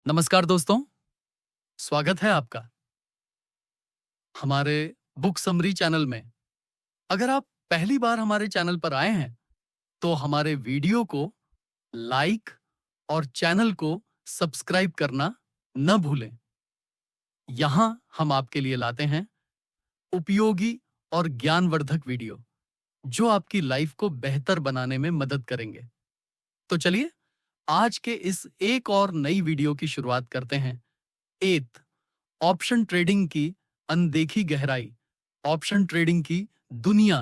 नमस्कार दोस्तों, स्वागत है आपका हमारे बुक समरी चैनल में। अगर आप पहली बार हमारे चैनल पर आए हैं, तो हमारे वीडियो को लाइक और चैनल को सब्सक्राइब करना न भूलें। यहाँ हम आपके लिए लाते हैं उपयोगी और ज्ञानवर्धक वीडियो, जो आपकी लाइफ को बेहतर बनाने में मदद करेंगे। तो चलिए, आज के इस एक और नई वीडियो की शुरुआत करते हैं। एथ ऑप्शन ट्रेडिंग की अनदेखी गहराई। ऑप्शन ट्रेडिंग की दुनिया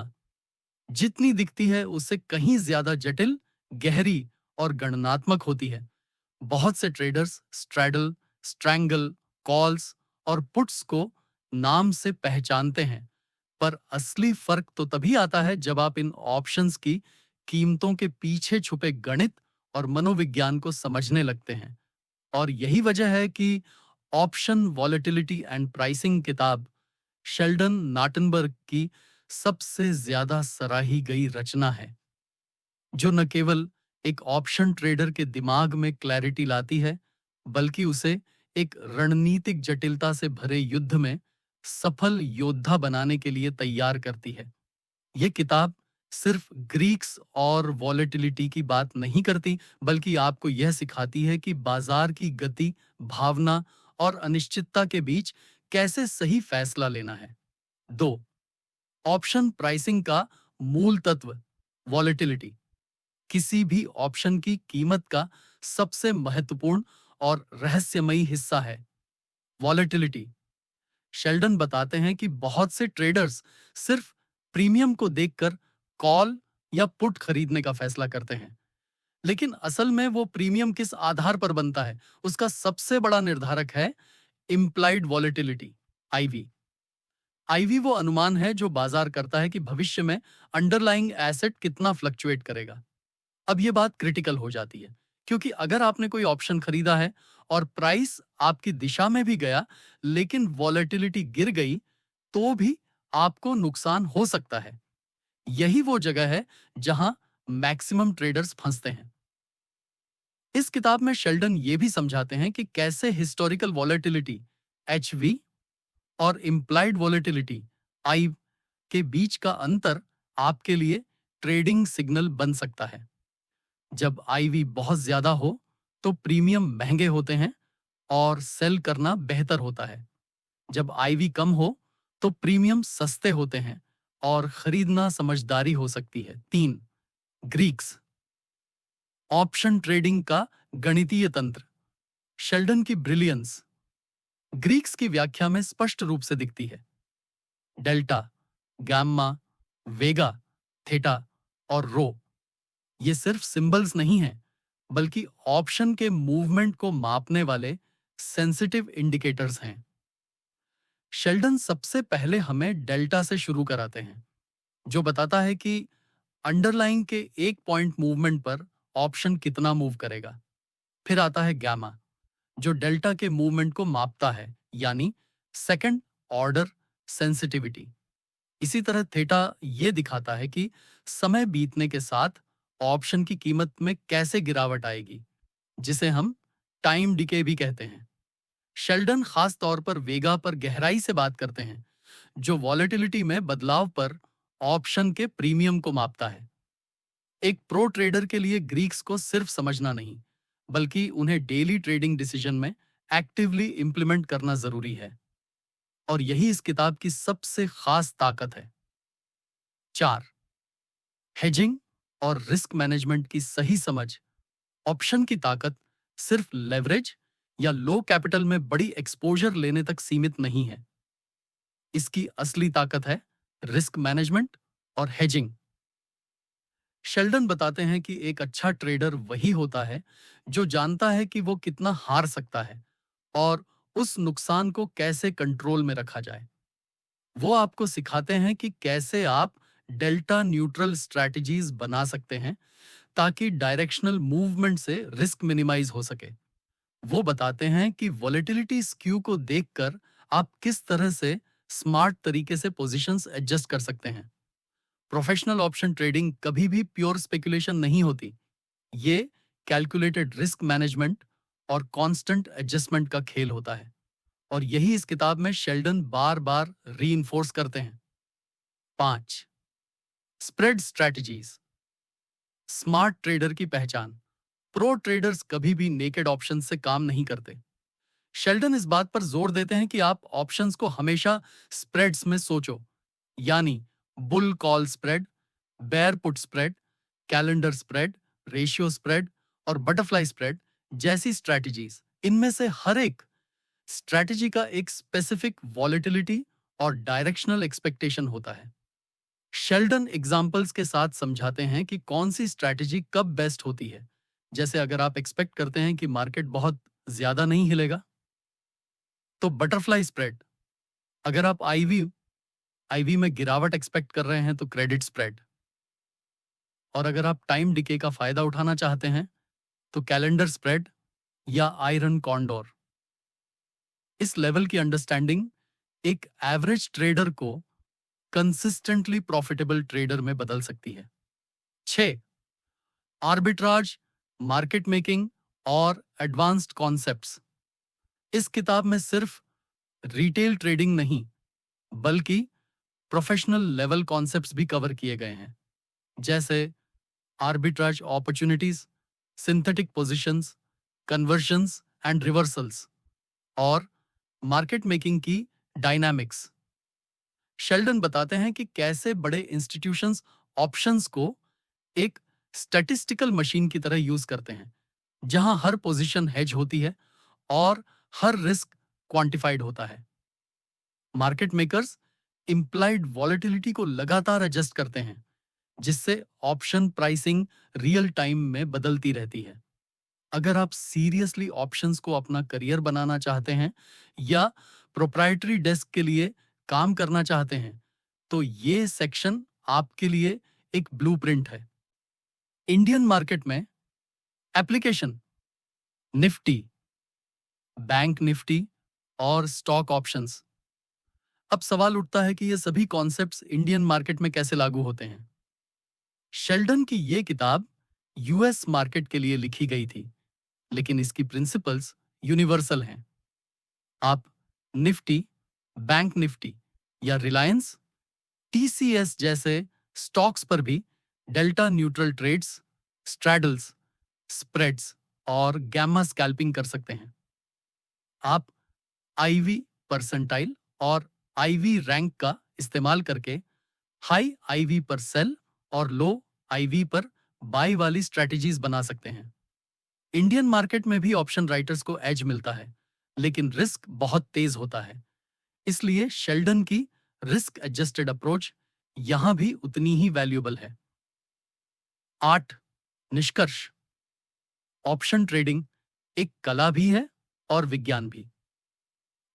जितनी दिखती है उससे कहीं ज्यादा जटिल, गहरी और गणनात्मक होती है। बहुत से ट्रेडर्स स्ट्रैडल, स्ट्रैंगल, कॉल्स और पुट्स को नाम से पहचानते हैं, पर असली फर्क तो तभी आता है जब आप इन ऑप्शंस की कीमतों के पीछे छुपे गणित और मनोविज्ञान को समझने लगते हैं। और यही वजह है कि ऑप्शन वॉलेटिलिटी एंड प्राइसिंग किताब शेल्डन नाटनबर्ग की सबसे ज्यादा सराही गई रचना है, जो न केवल एक ऑप्शन ट्रेडर के दिमाग में क्लैरिटी लाती है, बल्कि उसे एक रणनीतिक जटिलता से भरे युद्ध में सफल योद्धा बनाने के लिए तैयार करती है। यह किताब सिर्फ ग्रीक्स और वॉलेटिलिटी की बात नहीं करती, बल्कि आपको यह सिखाती है कि बाजार की गति, भावना और अनिश्चितता के बीच कैसे सही फैसला लेना है। 2. ऑप्शन प्राइसिंग का मूल तत्व वॉलेटिलिटी किसी भी ऑप्शन की कीमत का सबसे महत्वपूर्ण और रहस्यमयी हिस्सा है। वॉलेटिलिटी शेल्डन बताते हैं कि बहुत से ट्रेडर्स सिर्फ प्रीमियम को देखकर कॉल या पुट खरीदने का फैसला करते हैं, लेकिन असल में वो प्रीमियम किस आधार पर बनता है, उसका सबसे बड़ा निर्धारक है इम्प्लाइड वॉलेटिलिटी, आईवी। आईवी वो अनुमान है जो बाजार करता है कि भविष्य में अंडरलाइंग एसेट कितना फ्लक्चुएट करेगा। अब ये बात क्रिटिकल हो जाती है, क्योंकि अगर आपने कोई ऑप्शन खरीदा है और प्राइस आपकी दिशा में भी गया, लेकिन वॉलेटिलिटी गिर गई, तो भी आपको नुकसान हो सकता है। यही वो जगह है जहां मैक्सिमम ट्रेडर्स फंसते हैं। इस किताब में शेल्डन ये भी समझाते हैं कि कैसे हिस्टोरिकल वॉलेटिलिटी, एचवी, और इम्प्लाइड वॉलेटिलिटी, आई, के बीच का अंतर आपके लिए ट्रेडिंग सिग्नल बन सकता है। जब आईवी बहुत ज्यादा हो, तो प्रीमियम महंगे होते हैं और सेल करना बेहतर होता है। जब आईवी कम हो, तो प्रीमियम सस्ते होते हैं और खरीदना समझदारी हो सकती है। 3. ग्रीक्स ऑप्शन ट्रेडिंग का गणितीय तंत्र। शेल्डन की ब्रिलियंस ग्रीक्स की व्याख्या में स्पष्ट रूप से दिखती है। डेल्टा, गामा, वेगा, थीटा और रो ये सिर्फ सिंबल्स नहीं हैं, बल्कि ऑप्शन के मूवमेंट को मापने वाले सेंसिटिव इंडिकेटर्स हैं। शेल्डन सबसे पहले हमें डेल्टा से शुरू कराते हैं, जो बताता है कि अंडरलाइंग के एक पॉइंट मूवमेंट पर ऑप्शन कितना मूव करेगा। फिर आता है गामा, जो डेल्टा के मूवमेंट को मापता है, यानी सेकंड ऑर्डर सेंसिटिविटी। इसी तरह थीटा ये दिखाता है कि समय बीतने के साथ ऑप्शन की कीमत में कैसे गिरावट आएगी, जिसे हम टाइम डिके भी कहते हैं। शेल्डन खास तौर पर वेगा पर गहराई से बात करते हैं, जो वॉलेटिलिटी में बदलाव पर ऑप्शन के प्रीमियम को मापता है। एक प्रो ट्रेडर के लिए ग्रीक्स को सिर्फ समझना नहीं, बल्कि उन्हें डेली ट्रेडिंग डिसीजन में एक्टिवली इंप्लीमेंट करना जरूरी है। और यही इस किताब की सबसे खास ताकत है। 4. हेजिंग और रिस्क मैनेजमेंट की सही समझ। ऑप्शन की ताकत सिर्फ लेवरेज या लो कैपिटल में बड़ी एक्सपोजर लेने तक सीमित नहीं है। इसकी असली ताकत है रिस्क मैनेजमेंट और हेजिंग। शेल्डन बताते हैं कि एक अच्छा ट्रेडर वही होता है जो जानता है कि वो कितना हार सकता है और उस नुकसान को कैसे कंट्रोल में रखा जाए। वो आपको सिखाते हैं कि कैसे आप डेल्टा न्यूट्रल स्ट्रैटेजीज बना सकते हैं, ताकि डायरेक्शनल मूवमेंट से रिस्क मिनिमाइज हो सके। वो बताते हैं कि वॉलेटिलिटी स्क्यू को देखकर आप किस तरह से स्मार्ट तरीके से पोजीशंस एडजस्ट कर सकते हैं। प्रोफेशनल ऑप्शन ट्रेडिंग कभी भी प्योर स्पेकुलेशन नहीं होती। ये कैलकुलेटेड रिस्क मैनेजमेंट और कांस्टेंट एडजस्टमेंट का खेल होता है, और यही इस किताब में शेल्डन बार बार रीइंफोर्स करते हैं। 5. Spread strategies. स्मार्ट ट्रेडर की पहचान। प्रो ट्रेडर्स कभी भी नेकेड ऑप्शन से काम नहीं करते। शेल्डन इस बात पर जोर देते हैं कि आप ऑप्शंस को हमेशा स्प्रेड्स में सोचो, यानी bull call spread, bear put spread, calendar spread, ratio spread और बटरफ्लाई स्प्रेड जैसी स्ट्रैटेजीज। इनमें से हर एक स्ट्रैटेजी का एक स्पेसिफिक वॉलेटिलिटी और डायरेक्शनल एक्सपेक्टेशन होता है। शेल्डन एग्जाम्पल्स के साथ समझाते हैं कि कौन सी स्ट्रैटेजी कब बेस्ट होती है। जैसे अगर आप एक्सपेक्ट करते हैं कि मार्केट बहुत ज्यादा नहीं हिलेगा, तो बटरफ्लाई स्प्रेड। अगर आप आईवी में गिरावट एक्सपेक्ट कर रहे हैं तो क्रेडिट स्प्रेड। और अगर आप टाइम डिके का फायदा उठाना चाहते हैं तो कैलेंडर स्प्रेड या आयरन कॉन्डोर। इस लेवल की अंडरस्टैंडिंग एक एवरेज ट्रेडर को कंसिस्टेंटली प्रॉफिटेबल ट्रेडर में बदल सकती है। 6. आर्बिट्राज, मार्केट मेकिंग और एडवांस्ड कॉन्सेप्ट्स। इस किताब में सिर्फ रिटेल ट्रेडिंग नहीं, बल्कि प्रोफेशनल लेवल कॉन्सेप्ट्स भी कवर किए गए हैं, जैसे arbitrage opportunities, synthetic positions, convergence and reversals और मार्केट मेकिंग की डायनामिक्स। शेल्डन बताते हैं कि कैसे बड़े इंस्टीट्यूशंस ऑप्शंस को एक स्टैटिस्टिकल मशीन की तरह यूज करते हैं, जहां हर पोजीशन हेज होती है और हर रिस्क क्वांटिफाइड होता है। मार्केट मेकर्स इंप्लाइड वॉलेटिलिटी को लगातार एडजस्ट करते हैं, जिससे ऑप्शन प्राइसिंग रियल टाइम में बदलती रहती है। अगर आप सीरियसली ऑप्शंस को अपना करियर बनाना चाहते हैं या प्रोप्राइटरी डेस्क के लिए काम करना चाहते हैं, तो ये सेक्शन आपके लिए एक ब्लूप्रिंट है। इंडियन मार्केट में एप्लीकेशन, निफ्टी, बैंक निफ्टी और स्टॉक ऑप्शंस। अब सवाल उठता है कि ये सभी कॉन्सेप्ट्स इंडियन मार्केट में कैसे लागू होते हैं। शेल्डन की ये किताब यूएस मार्केट के लिए लिखी गई थी, लेकिन इसकी प्रिंसिपल्स यूनिवर्सल हैं। आप निफ्टी, बैंक निफ्टी या रिलायंस, टीसीएस जैसे स्टॉक्स पर भी delta neutral trades, straddles, spreads और गैमा स्कैल्पिंग कर सकते हैं। आप आईवी परसेंटाइल और आईवी रैंक का इस्तेमाल करके हाई आईवी पर सेल और लो आईवी पर बाई वाली स्ट्रैटेजीज बना सकते हैं। इंडियन मार्केट में भी ऑप्शन राइटर्स को एज मिलता है, लेकिन रिस्क बहुत तेज होता है। इसलिए शेल्डन की रिस्क एडजस्टेड अप्रोच यहां भी उतनी ही वैल्यूएबल है। 8. निष्कर्ष। ऑप्शन ट्रेडिंग एक कला भी है और विज्ञान भी।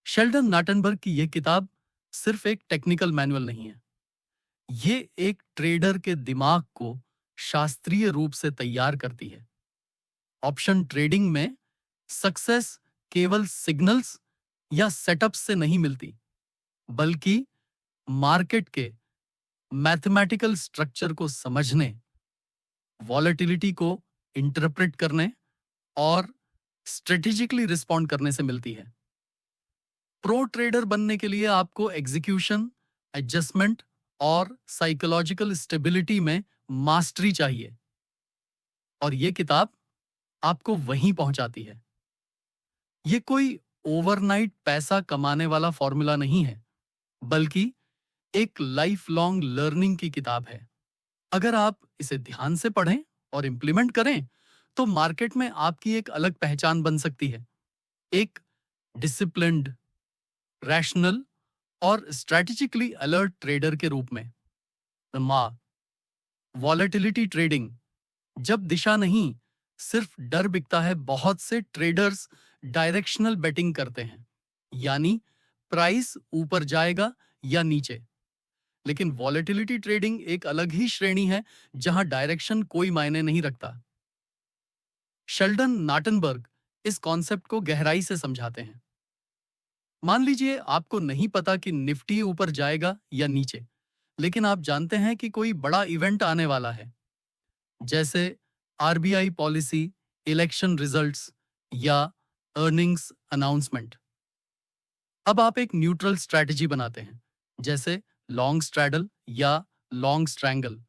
शेल्डन नाटनबर्ग की यह किताब सिर्फ एक टेक्निकल मैनुअल नहीं है, ये एक ट्रेडर के दिमाग को शास्त्रीय रूप से तैयार करती है। ऑप्शन ट्रेडिंग में सक्सेस केवल सिग्नल्स या सेटअप्स से नहीं मिलती, बल्कि मार्केट के मैथमेटिकल स्ट्रक्चर को समझने, वॉलेटिलिटी को इंटरप्रेट करने और स्ट्रेटेजिकली रिस्पॉन्ड करने से मिलती है। प्रो ट्रेडर बनने के लिए आपको एग्जीक्यूशन, एडजस्टमेंट और साइकोलॉजिकल स्टेबिलिटी में मास्टरी चाहिए, और यह किताब आपको वहीं पहुंचाती है। ये कोई ओवरनाइट पैसा कमाने वाला फॉर्मूला नहीं है, बल्कि एक लाइफ लॉन्ग लर्निंग की किताब है। अगर आप इसे ध्यान से पढ़ें और इंप्लीमेंट करें, तो मार्केट में आपकी एक अलग पहचान बन सकती है, एक डिसिप्लिन्ड, रैशनल और स्ट्रैटेजिकली अलर्ट ट्रेडर के रूप में। वॉलेटिलिटी ट्रेडिंग, जब दिशा नहीं, सिर्फ डर बिकता है, बहुत से ट्रेडर्स डायरेक्शनल बेटिंग करते हैं, यानी प्राइस ऊपर जाएगा या नीचे। लेकिन वॉलेटिलिटी ट्रेडिंग एक अलग ही श्रेणी है, जहां डायरेक्शन कोई मायने नहीं रखता। शेल्डन नाटनबर्ग इस कॉन्सेप्ट को गहराई से समझाते हैं। मान लीजिए आपको नहीं पता कि निफ्टी ऊपर जाएगा या नीचे, लेकिन आप जानते हैं कि कोई बड़ा इवेंट आने वाला है, जैसे आरबीआई पॉलिसी, इलेक्शन रिजल्ट्स या अर्निंग्स अनाउंसमेंट। अब आप एक न्यूट्रल स्ट्रैटेजी बनाते हैं, जैसे लॉन्ग स्ट्रैडल या लॉन्ग स्ट्रैंगल,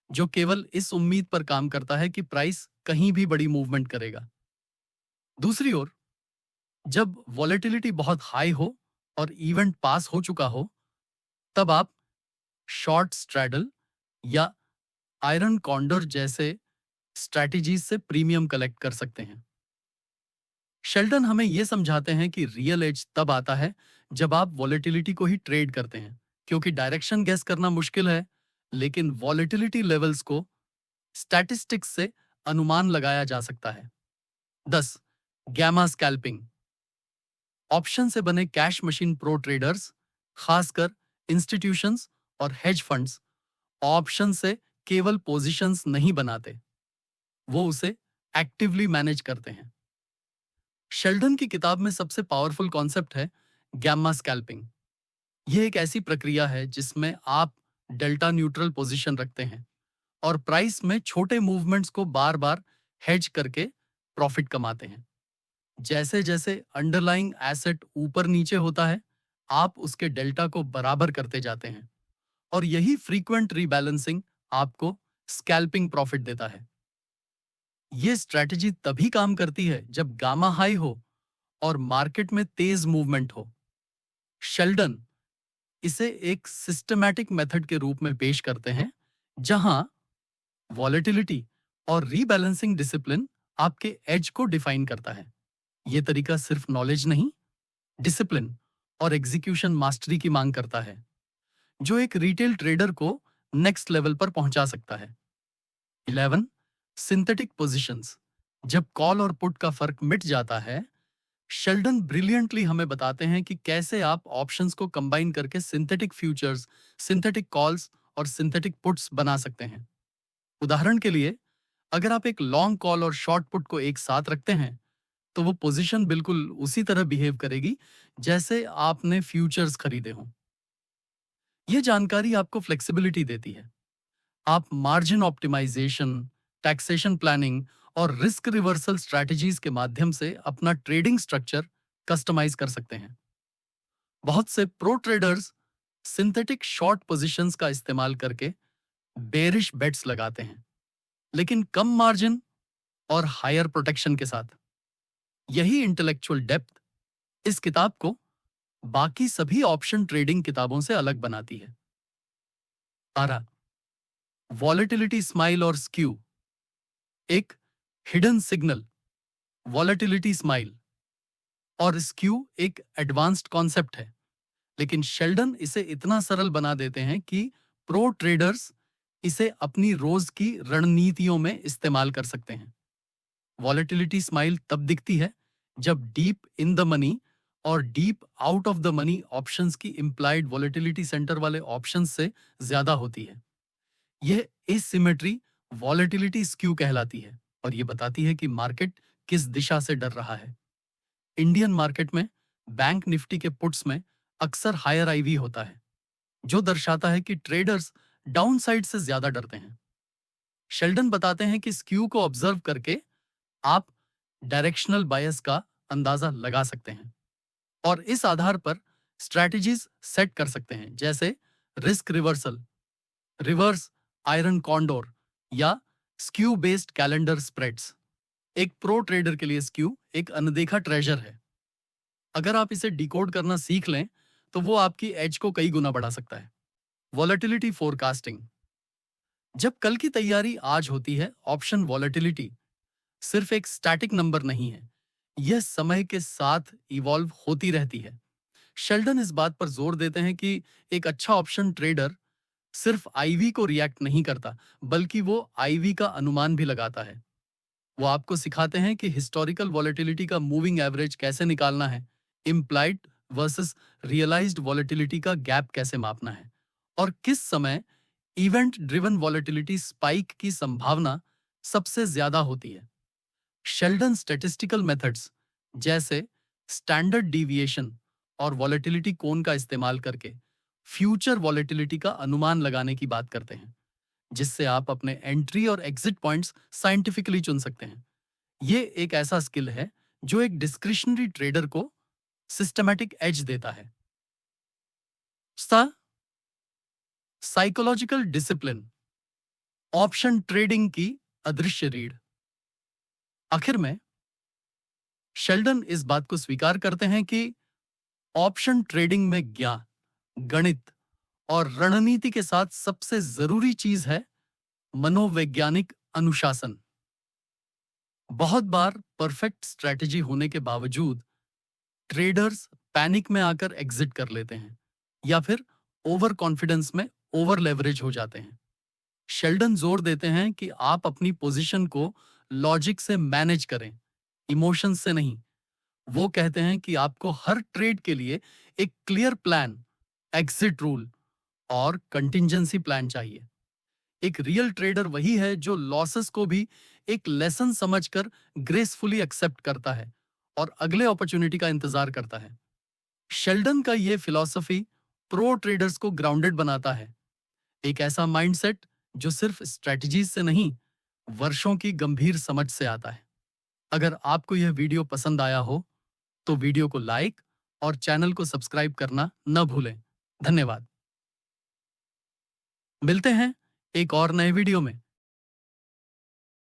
जो केवल इस उम्मीद पर काम करता है कि प्राइस कहीं भी बड़ी मूवमेंट करेगा। दूसरी ओर, जब वॉलेटिलिटी बहुत हाई हो और इवेंट पास हो चुका हो, तब आप शॉर्ट स्ट्रैडल या आयरन कॉन्डर जैसे स्ट्रैटेजीज से प्रीमियम कलेक्ट कर सकते हैं। शेल्डन हमें यह समझाते हैं कि रियल एज तब आता है जब आप वॉलेटिलिटी को ही ट्रेड करते हैं, क्योंकि डायरेक्शन गेस करना मुश्किल है, लेकिन वॉलेटिलिटी लेवल्स को स्टैटिस्टिक्स से अनुमान लगाया जा सकता है। 10. Gamma scalping. ऑप्शन से बने कैश मशीन प्रो ट्रेडर्स, खासकर इंस्टीट्यूशंस और हेज फंड्स, ऑप्शन से केवल पोजीशंस नहीं बनाते, वो उसे एक्टिवली मैनेज करते हैं। शेल्डन की किताब में सबसे पावरफुल कॉन्सेप्ट है गैमा स्कैल्पिंग। यह एक ऐसी प्रक्रिया है जिसमें आप डेल्टा न्यूट्रल पोजीशन रखते हैं और प्राइस में छोटे मूवमेंट्स को बार बार हेज करके प्रॉफिट कमाते हैं। जैसे जैसे अंडरलाइंग एसेट ऊपर नीचे होता है, आप उसके डेल्टा को बराबर करते जाते हैं और यही फ्रीक्वेंट रीबैलेंसिंग आपको स्कैल्पिंग प्रॉफिट देता है। यह स्ट्रैटेजी तभी काम करती है जब गामा हाई हो और मार्केट में तेज मूवमेंट हो। शेल्डन इसे एक सिस्टमैटिक मेथड के रूप में पेश करते हैं, जहां वॉलेटिलिटी और रीबैलेंसिंग डिसिप्लिन आपके एज को डिफाइन करता है। यह तरीका सिर्फ नॉलेज नहीं, डिसिप्लिन और एग्जीक्यूशन मास्टरी की मांग करता है, जो एक रिटेल ट्रेडर को नेक्स्ट लेवल पर पहुंचा सकता है। 11. Synthetic positions. जब कॉल और पुट का फर्क मिट जाता है, शेल्डन ब्रिलियंटली हमें बताते हैं कि कैसे आप ऑप्शंस को कंबाइन करके सिंथेटिक फ्यूचर्स, सिंथेटिक कॉल्स और सिंथेटिक पुट्स बना सकते हैं। उदाहरण के लिए, अगर आप एक लॉन्ग कॉल और शॉर्ट पुट को एक साथ रखते हैं, तो वो पोजीशन बिल्कुल उसी तरह बिहेव करेगी जैसे आपने फ्यूचर्स खरीदे हों। यह जानकारी आपको फ्लेक्सिबिलिटी देती है। आप मार्जिन ऑप्टिमाइजेशन, टैक्सेशन प्लानिंग और रिस्क रिवर्सल स्ट्रैटेजीज के माध्यम से अपना ट्रेडिंग स्ट्रक्चर कस्टमाइज कर सकते हैं। बहुत से pro traders synthetic short positions का इस्तेमाल करके बेरिश बेट्स लगाते हैं, लेकिन कम मार्जिन और हायर प्रोटेक्शन के साथ। यही इंटेलेक्चुअल डेप्थ इस किताब को बाकी सभी ऑप्शन ट्रेडिंग किताबों से अलग बनाती है। 12. वॉलेटिलिटी स्माइल और स्क्यू। एक हिडन सिग्नल, वॉलेटिलिटी स्माइल, और स्क्यू एक एडवांस्ड कॉन्सेप्ट है, लेकिन शेल्डन इसे इतना सरल बना देते हैं कि प्रो ट्रेडर्स इसे अपनी रोज की रणनीतियों में इस्तेमाल कर सकते हैं। वॉलेटिलिटी स्माइल तब दिखती है जब डीप इन द मनी और deep out of the money options की इंप्लाइड वॉलेटिलिटी सेंटर वाले ऑप्शंस से ज्यादा होती है। यह एसिमेट्री वॉलेटिलिटी स्क्यू कहलाती है और यह बताती है कि मार्केट किस दिशा से डर रहा है। इंडियन मार्केट में बैंक निफ्टी के पुट्स में अक्सर हायर आईवी होता है, जो दर्शाता है कि ट्रेडर्स डाउनसाइड से ज्यादा डरते हैं। शेल्डन बताते हैं कि स्क्यू को ऑब्जर्व करके आप डायरेक्शनल बायस का अंदाजा लगा सकते हैं और इस आधार पर स्ट्रैटेजीज सेट कर सकते हैं, जैसे risk reversal, reverse iron condor या स्क्यू बेस्ड कैलेंडर स्प्रेड्स। एक प्रो ट्रेडर के लिए स्क्यू एक अनदेखा ट्रेजर है। अगर आप इसे डिकोड करना सीख लें, तो वो आपकी एज को कई गुना बढ़ा सकता है। Volatility forecasting. जब कल की तैयारी आज होती है, ऑप्शन वॉलेटिलिटी सिर्फ एक स्टैटिक नंबर नहीं है, यह समय के साथ इवॉल्व होती रहती है। शेल्डन इस बात पर जोर देते हैं कि एक अच्छा ऑप्शन ट्रेडर सिर्फ आईवी को रिएक्ट नहीं करता, बल्कि वो आईवी का अनुमान भी लगाता है। वो आपको सिखाते हैं कि हिस्टोरिकल वॉलेटिलिटी का मूविंग एवरेज कैसे निकालना है, इम्प्लाइड वर्सेस रियलाइज्ड वॉलेटिलिटी का गैप कैसे मापना है और किस समय इवेंट ड्रिवन वॉलेटिलिटी स्पाइक की संभावना सबसे ज्यादा होती है। शेल्डन स्टैटिस्टिकल मेथड्स जैसे स्टैंडर्ड डिविएशन और वॉलेटिलिटी कोन का इस्तेमाल करके फ्यूचर वॉलेटिलिटी का अनुमान लगाने की बात करते हैं, जिससे आप अपने एंट्री और एग्जिट पॉइंट्स साइंटिफिकली चुन सकते हैं। ये एक ऐसा स्किल है जो एक डिस्क्रिशनरी ट्रेडर को सिस्टमैटिक एज देता है। साइकोलॉजिकल डिसिप्लिन, ऑप्शन ट्रेडिंग की अदृश्य रीढ़। आखिर में शेल्डन इस बात को स्वीकार करते हैं कि ऑप्शन ट्रेडिंग में ज्ञान, गणित और रणनीति के साथ सबसे जरूरी चीज है मनोवैज्ञानिक अनुशासन। बहुत बार परफेक्ट स्ट्रेटेजी होने के बावजूद ट्रेडर्स पैनिक में आकर एग्जिट कर लेते हैं या फिर ओवर कॉन्फिडेंस में ओवर लेवरेज हो जाते हैं। शेल्डन जोर देते हैं कि आप अपनी पोजीशन को लॉजिक से मैनेज करें, इमोशन से नहीं। वो कहते हैं कि आपको हर ट्रेड के लिए एक क्लियर प्लान, एग्जिट रूल और कंटिंजेंसी प्लान चाहिए। एक रियल ट्रेडर वही है जो लॉसेस को भी एक लेसन समझकर ग्रेसफुली एक्सेप्ट करता है और अगले अपॉर्चुनिटी का इंतजार करता है। शेल्डन का ये फिलॉसफी प्रो ट्रेडर्स को ग्राउंडेड बनाता है, एक ऐसा माइंडसेट जो सिर्फ स्ट्रेटजीज से नहीं, वर्षों की गंभीर समझ से आता है। अगर आपको यह वीडियो पसंद आया हो तो वीडियो को लाइक और चैनल को सब्सक्राइब करना न भूलें। धन्यवाद। मिलते हैं एक और नए वीडियो में।